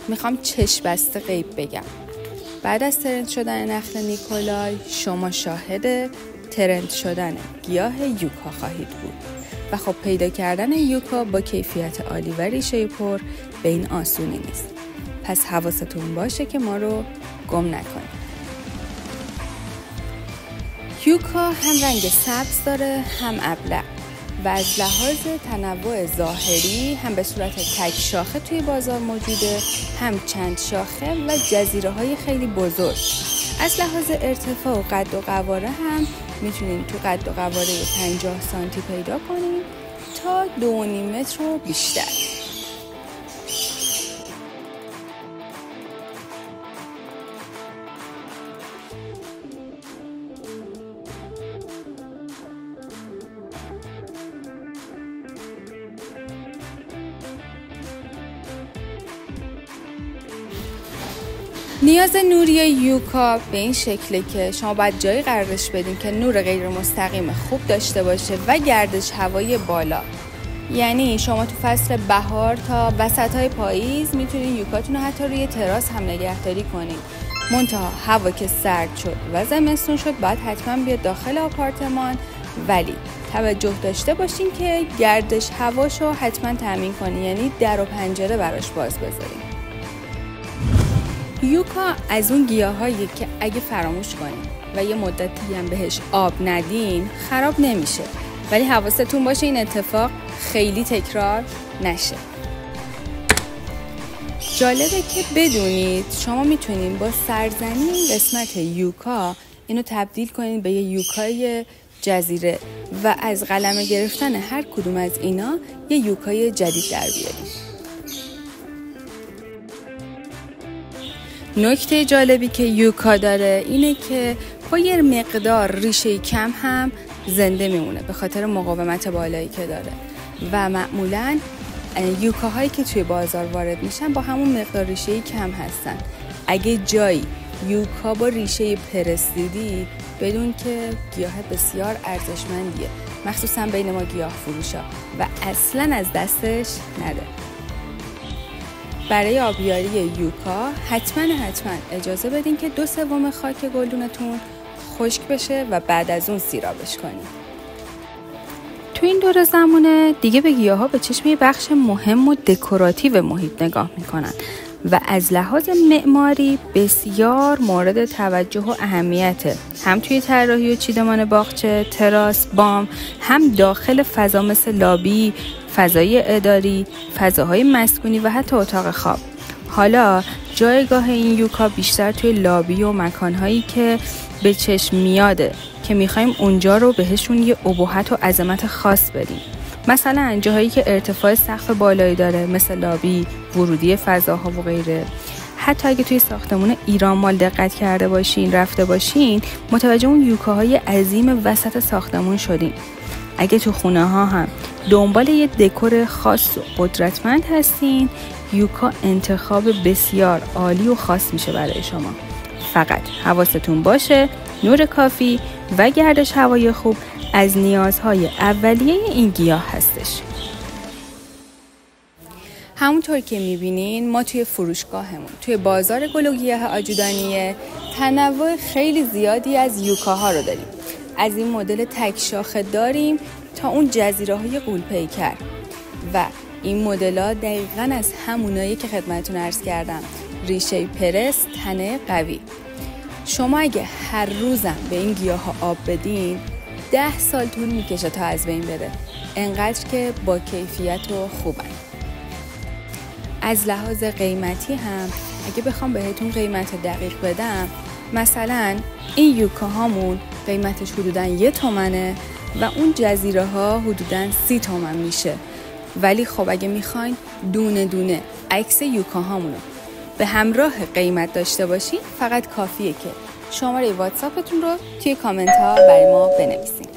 میخوام چشم بسته غیب بگم. بعد از ترند شدن نخل نیکولای شما شاهد ترند شدن گیاه یوکا خواهید بود و خب پیدا کردن یوکا با کیفیت عالی و ریشه پر به این آسونی نیست. پس حواستون باشه که ما رو گم نکنید. یوکا هم رنگ سبز داره هم ابلق و از لحاظ تنوع ظاهری هم به صورت تک شاخه توی بازار موجوده، هم چند شاخه و جزیره های خیلی بزرگ. از لحاظ ارتفاع و قد و قواره هم میتونین تو قد و قواره 50 سانتی پیدا کنین تا 2.5 متر و بیشتر. نیاز نوری یوکا به این شکله که شما باید جایی قرارش بدین که نور غیر مستقیم خوب داشته باشه و گردش هوای بالا. یعنی شما تو فصل بهار تا وسطای پاییز میتونین یوکاتون رو حتی روی تراس هم نگهداری کنین. منتها هوا که سرد شد و زمستون شد باید حتما بیاد داخل آپارتمان، ولی توجه داشته باشین که گردش هواشو حتما تامین کنین، یعنی در و پنجره براش باز بذارین. یوکا از اون گیاهایی که اگه فراموش کنین و یه مدتی هم بهش آب ندین خراب نمیشه، ولی حواستون باشه این اتفاق خیلی تکرار نشه. جالبه که بدونید شما میتونین با سرزنی این قسمت یوکا اینو تبدیل کنین به یه یوکای جزیره و از قلمه گرفتن هر کدوم از اینا یه یوکای جدید در بیارین. نکته جالبی که یوکا داره اینه که با یه مقدار ریشه کم هم زنده میمونه به خاطر مقاومت بالایی که داره و معمولاً یوکاهایی که توی بازار وارد میشن با همون مقدار ریشه کم هستن. اگه جایی یوکا با ریشه پرس دیدی بدون که گیاه بسیار ارزشمندیه، مخصوصاً بین ما گیاه فروشا و اصلاً از دستش نده. برای آبیاری یوکا حتما اجازه بدین که 2/3 خاک گلدونتون خشک بشه و بعد از اون سیرابش کنین. تو این دور زمانه دیگه به گیاها به چشم یه بخش مهم و دکوراتیو محیط نگاه میکنن و از لحاظ معماری بسیار مورد توجه و اهمیته، هم توی طراحی و چیدمان باغچه، تراس، بام، هم داخل فضا مثل لابی، فضای اداری، فضاهای مسکونی و حتی اتاق خواب. حالا جایگاه این یوکا بیشتر توی لابی و مکانهایی که به چشم میاده که میخوایم اونجا رو بهشون یه ابهت و عظمت خاص بدیم. مثلا جاهایی که ارتفاع سقف بالایی داره مثل لابی، ورودی فضاها و غیره. حتی اگه توی ساختمون ایران مال دقت کرده باشین، رفته باشین، متوجه اون یوکاهای عظیم وسط ساختمون شدین. اگه تو خونه ها هم دنبال یه دکور خاص و قدرتمند هستین، یوکا انتخاب بسیار عالی و خاص میشه برای شما. فقط حواستون باشه نور کافی و گردش هوای خوب از نیازهای اولیه این گیاه هستش. همونطور که میبینین ما توی فروشگاهمون توی بازار گل و گیاه آجودانیه تنوع خیلی زیادی از یوکاها رو داریم. از این مدل تک شاخه داریم تا اون جزیره های غول پیکر و این مدل‌ها دقیقاً از همونایی که خدمتتون عرض کردم، ریشه پرس، تنه قوی. شما اگه هر روزم به این گیاها آب بدین 10 سال طول میکشه تا از بین بره، انقدر که با کیفیت و خوبن. از لحاظ قیمتی هم اگه بخوام بهتون قیمت دقیق بدم، مثلا این یوکا هامون قیمتش حدوداً 1 تومنه و اون جزیره ها حدوداً 30 تومن میشه. ولی خب اگه میخواین دونه دونه عکس یوکا هامونو به همراه قیمت داشته باشین، فقط کافیه که شماره واتساپتون رو توی کامنت ها برای ما بنویسین.